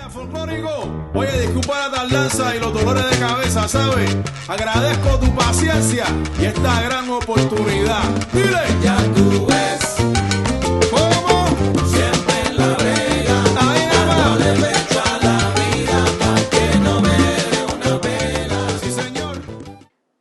Folclórico, oye, disculpa la tardanza y los dolores de cabeza, ¿sabes? Agradezco tu paciencia y esta gran oportunidad. Dile, ya tú ves. ¿Cómo? Siempre en la brega. Ahí dándole pecho a la vida para que no me dé una pena. Sí, señor.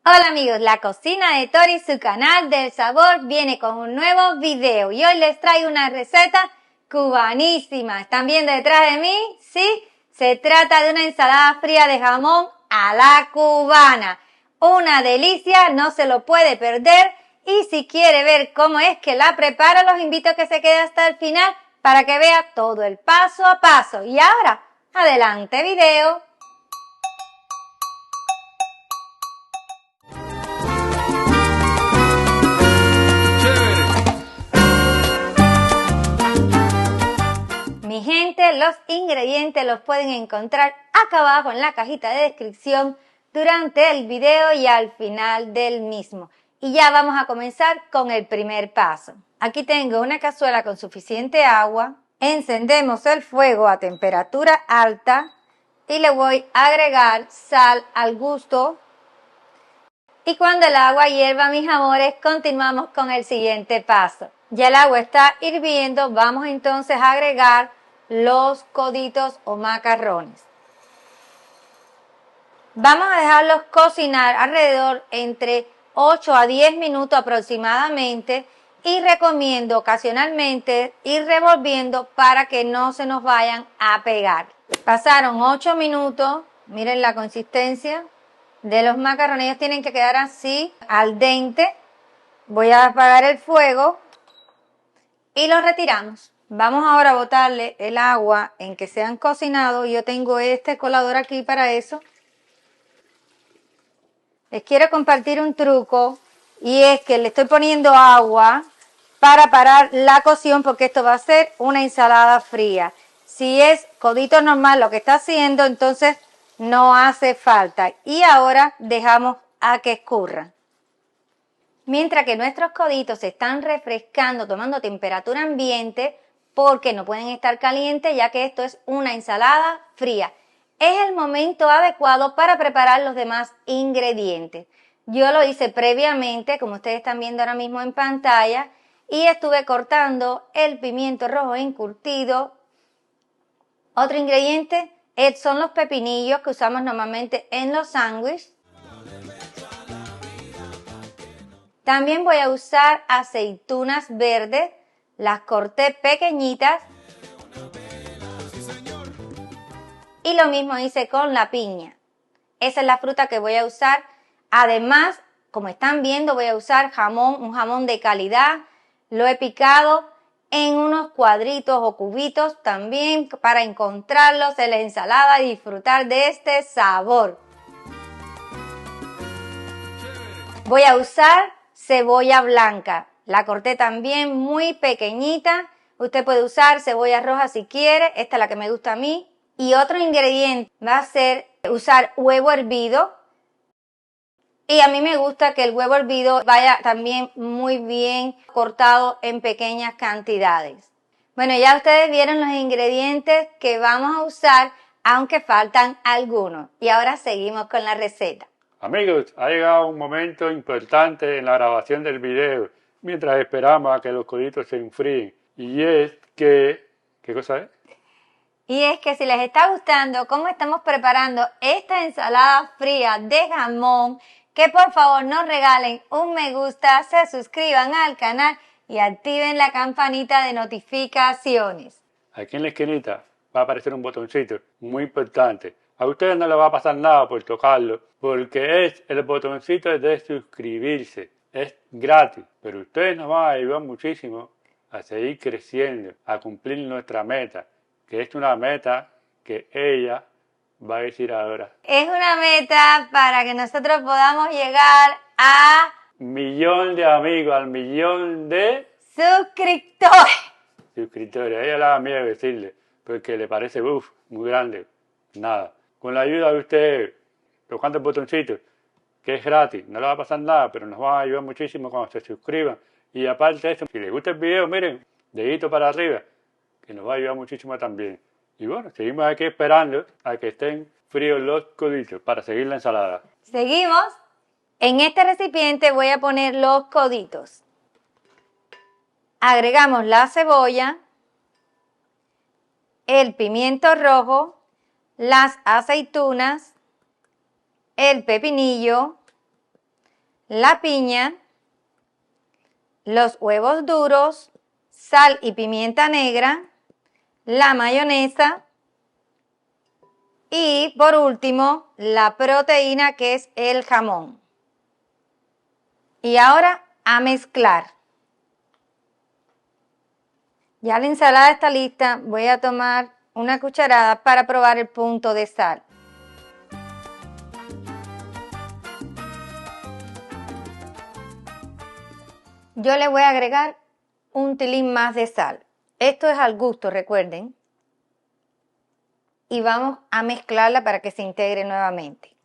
Hola amigos, la cocina de Tori, su canal del sabor, viene con un nuevo video y hoy les traigo una receta cubanísima. ¿Están viendo detrás de mí? Sí, se trata de una ensalada fría de jamón a la cubana. Una delicia, no se lo puede perder. Y si quiere ver cómo es que la preparo, los invito a que se quede hasta el final para que vea todo el paso a paso. Y ahora, adelante video. Mi gente, los ingredientes los pueden encontrar acá abajo en la cajita de descripción durante el video y al final del mismo. Y ya vamos a comenzar con el primer paso. Aquí tengo una cazuela con suficiente agua. Encendemos el fuego a temperatura alta y le voy a agregar sal al gusto. Y cuando el agua hierva, mis amores, continuamos con el siguiente paso. Ya el agua está hirviendo, vamos entonces a agregar los coditos o macarrones. Vamos a dejarlos cocinar alrededor entre 8 a 10 minutos aproximadamente y recomiendo ocasionalmente ir revolviendo para que no se nos vayan a pegar. Pasaron 8 minutos, miren la consistencia de los macarrones, ellos tienen que quedar así al dente. Voy a apagar el fuego y los retiramos. Vamos ahora a botarle el agua en que se han cocinado. Yo tengo este colador aquí para eso. Les quiero compartir un truco y es que le estoy poniendo agua para parar la cocción porque esto va a ser una ensalada fría. Si es codito normal lo que está haciendo, entonces no hace falta. Y ahora dejamos a que escurran. Mientras que nuestros coditos se están refrescando, tomando temperatura ambiente, porque no pueden estar calientes ya que esto es una ensalada fría. Es el momento adecuado para preparar los demás ingredientes. Yo lo hice previamente, como ustedes están viendo ahora mismo en pantalla, y estuve cortando el pimiento rojo encurtido. Otro ingrediente son los pepinillos que usamos normalmente en los sándwiches. También voy a usar aceitunas verdes, las corté pequeñitas. Y lo mismo hice con la piña. Esa es la fruta que voy a usar. Además, como están viendo, voy a usar jamón, un jamón de calidad. Lo he picado en unos cuadritos o cubitos también para encontrarlos en la ensalada y disfrutar de este sabor. Voy a usar cebolla blanca. La corté también muy pequeñita. Usted puede usar cebolla roja si quiere. Esta es la que me gusta a mí. Y otro ingrediente va a ser usar huevo hervido. Y a mí me gusta que el huevo hervido vaya también muy bien cortado en pequeñas cantidades. Bueno, ya ustedes vieron los ingredientes que vamos a usar, aunque faltan algunos. Y ahora seguimos con la receta. Amigos, ha llegado un momento importante en la grabación del video, mientras esperamos a que los coditos se enfríen. Y es que... ¿Qué cosa es? Y es que si les está gustando cómo estamos preparando esta ensalada fría de jamón, que por favor nos regalen un me gusta, se suscriban al canal y activen la campanita de notificaciones. Aquí en la esquinita va a aparecer un botoncito muy importante. A ustedes no les va a pasar nada por tocarlo, porque es el botoncito de suscribirse. Es gratis, pero ustedes nos van a ayudar muchísimo a seguir creciendo, a cumplir nuestra meta, que es una meta que ella va a decir ahora. Es una meta para que nosotros podamos llegar a... 1.000.000 de amigos, al 1.000.000 de... suscriptores. Suscriptores. A ella le da miedo decirle, porque le parece, muy grande. Nada. Con la ayuda de ustedes, tocando el botoncito, que es gratis, no le va a pasar nada, pero nos va a ayudar muchísimo cuando se suscriban. Y aparte de eso, si les gusta el video, miren, dedito para arriba, que nos va a ayudar muchísimo también. Y bueno, seguimos aquí esperando a que estén fríos los coditos para seguir la ensalada. Seguimos. En este recipiente voy a poner los coditos. Agregamos la cebolla, el pimiento rojo, las aceitunas, el pepinillo, la piña, los huevos duros, sal y pimienta negra, la mayonesa y por último la proteína que es el jamón. Y ahora a mezclar. Ya la ensalada está lista, voy a tomar una cucharada para probar el punto de sal. Yo le voy a agregar un tilín más de sal. Esto es al gusto, recuerden. Y vamos a mezclarla para que se integre nuevamente.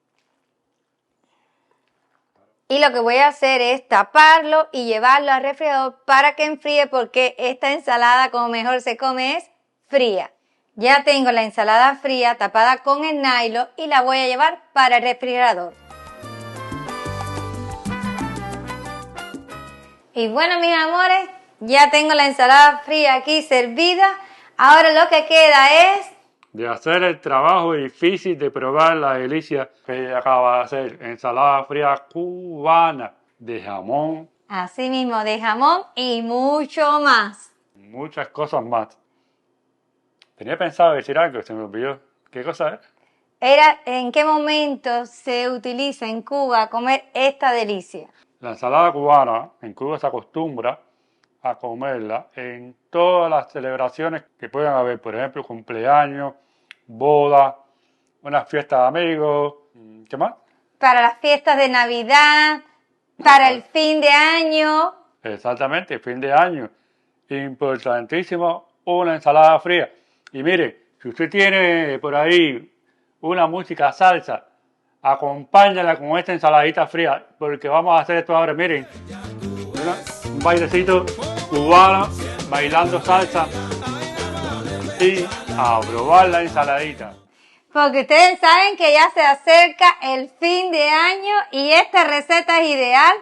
Y lo que voy a hacer es taparlo y llevarlo al refrigerador para que enfríe, porque esta ensalada, como mejor se come, es fría. Ya tengo la ensalada fría tapada con el nylon y la voy a llevar para el refrigerador. Y bueno, mis amores, ya tengo la ensalada fría aquí servida. Ahora lo que queda es de hacer el trabajo difícil de probar la delicia que ella acaba de hacer. Ensalada fría cubana de jamón. Así mismo, de jamón y mucho más. Muchas cosas más. Tenía pensado decir algo, se me olvidó. ¿Qué cosa es? Era en qué momento se utiliza en Cuba comer esta delicia. La ensalada cubana en Cuba se acostumbra a comerla en todas las celebraciones que puedan haber, por ejemplo, cumpleaños, bodas, una fiesta de amigos, ¿qué más? Para las fiestas de Navidad, para el fin de año. Exactamente, fin de año. Importantísimo, una ensalada fría. Y mire, si usted tiene por ahí una música salsa, acompáñala con esta ensaladita fría, porque vamos a hacer esto ahora, miren. Un bailecito cubano, bailando salsa y a probar la ensaladita. Porque ustedes saben que ya se acerca el fin de año y esta receta es ideal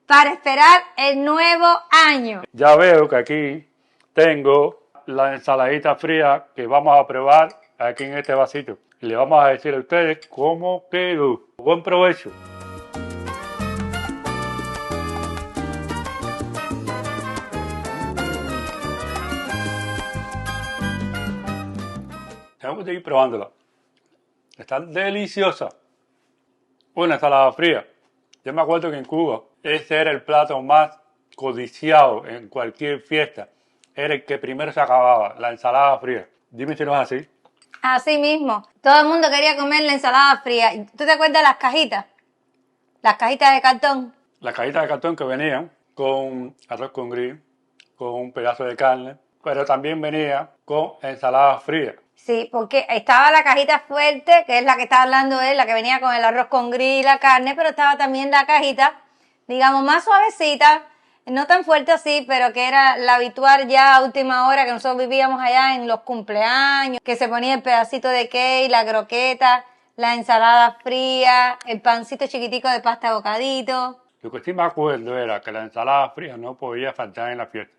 para esperar el nuevo año. Ya veo que aquí tengo la ensaladita fría que vamos a probar aquí en este vasito. Y le vamos a decir a ustedes cómo quedó. Buen provecho. Tenemos que seguir probándola. Está deliciosa. Una ensalada fría. Yo me acuerdo que en Cuba ese era el plato más codiciado en cualquier fiesta. Era el que primero se acababa, la ensalada fría. Dime si no es así. Así mismo. Todo el mundo quería comer la ensalada fría. ¿Tú te acuerdas de las cajitas? Las cajitas de cartón. Las cajitas de cartón que venían con arroz con gris, con un pedazo de carne, pero también venía con ensalada fría. Sí, porque estaba la cajita fuerte, que es la que está hablando él, la que venía con el arroz con gris y la carne, pero estaba también la cajita, digamos, más suavecita, no tan fuerte así, pero que era la habitual ya a última hora que nosotros vivíamos allá en los cumpleaños, que se ponía el pedacito de cake, la croqueta, la ensalada fría, el pancito chiquitico de pasta bocadito. Lo que sí me acuerdo era que la ensalada fría no podía faltar en la fiesta.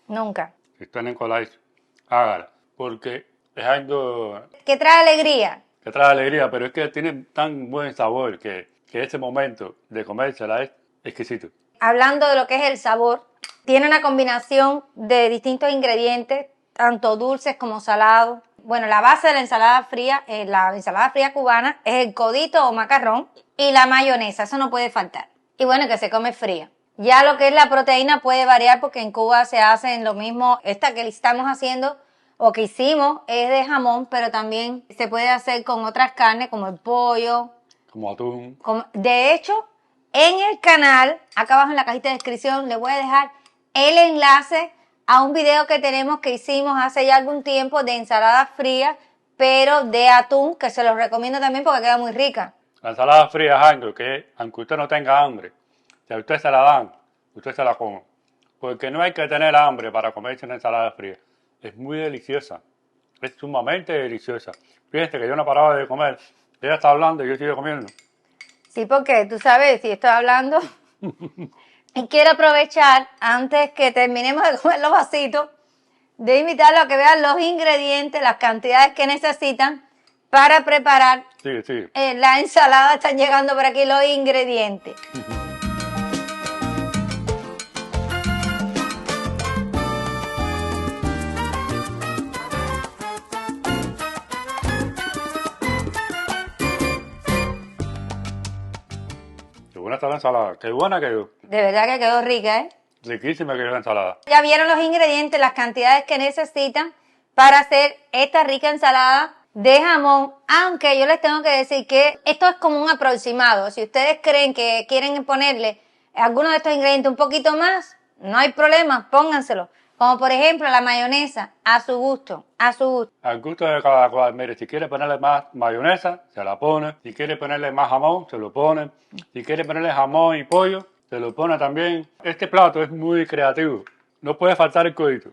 Nunca. Si están en colegio, hágala, porque es algo Que trae alegría. que trae alegría, pero es que tiene tan buen sabor que ese momento de comérsela es exquisito. Hablando de lo que es el sabor, tiene una combinación de distintos ingredientes, tanto dulces como salados. Bueno, la base de la ensalada fría cubana, es el codito o macarrón y la mayonesa, eso no puede faltar. Y bueno, que se come fría. Ya lo que es la proteína puede variar porque en Cuba se hacen lo mismo, esta que estamos haciendo o que hicimos es de jamón, pero también se puede hacer con otras carnes como el pollo. Como atún. De hecho, en el canal, acá abajo en la cajita de descripción, les voy a dejar el enlace a un video que tenemos que hicimos hace ya algún tiempo de ensalada fría, pero de atún, que se los recomiendo también porque queda muy rica. La ensalada fría es algo que, aunque usted no tenga hambre, si a usted se la dan, usted se la come. Porque no hay que tener hambre para comerse una ensalada fría. Es muy deliciosa. Es sumamente deliciosa. Fíjate que yo no paraba de comer. Ella está hablando y yo sigo comiendo. Sí, porque tú sabes, si estoy hablando, y quiero aprovechar, antes que terminemos de comer los vasitos, de invitarlos a que vean los ingredientes, las cantidades que necesitan para preparar Sí. la ensalada. Están llegando por aquí los ingredientes. Qué buena está la ensalada. Qué buena quedó. De verdad que quedó rica, ¿eh? Riquísima quedó la ensalada. Ya vieron los ingredientes, las cantidades que necesitan para hacer esta rica ensalada de jamón, aunque yo les tengo que decir que esto es como un aproximado. Si ustedes creen que quieren ponerle alguno de estos ingredientes un poquito más, no hay problema, pónganselo. Como por ejemplo la mayonesa, a su gusto, a su gusto. Al gusto de cada cual. Mire, si quiere ponerle más mayonesa, se la pone. Si quiere ponerle más jamón, se lo pone. Si quiere ponerle jamón y pollo, se lo pone también. Este plato es muy creativo. No puede faltar el codito.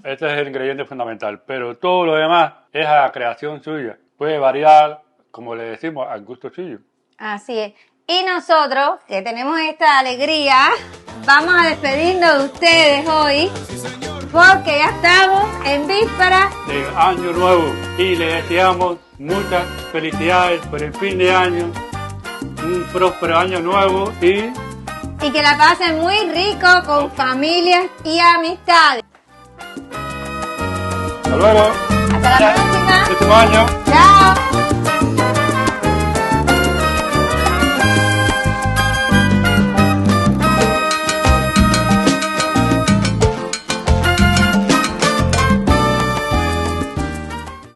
Este es el ingrediente fundamental. Pero todo lo demás es a la creación suya. Puede variar, como le decimos, al gusto suyo. Así es. Y nosotros, que tenemos esta alegría, vamos a despedirnos de ustedes hoy, porque ya estamos en víspera De Año Nuevo. Y le deseamos muchas felicidades por el fin de año. Un próspero año nuevo y que la pasen muy rico con familias y amistades. hasta luego. Hasta la próxima. Próximo año. Chao.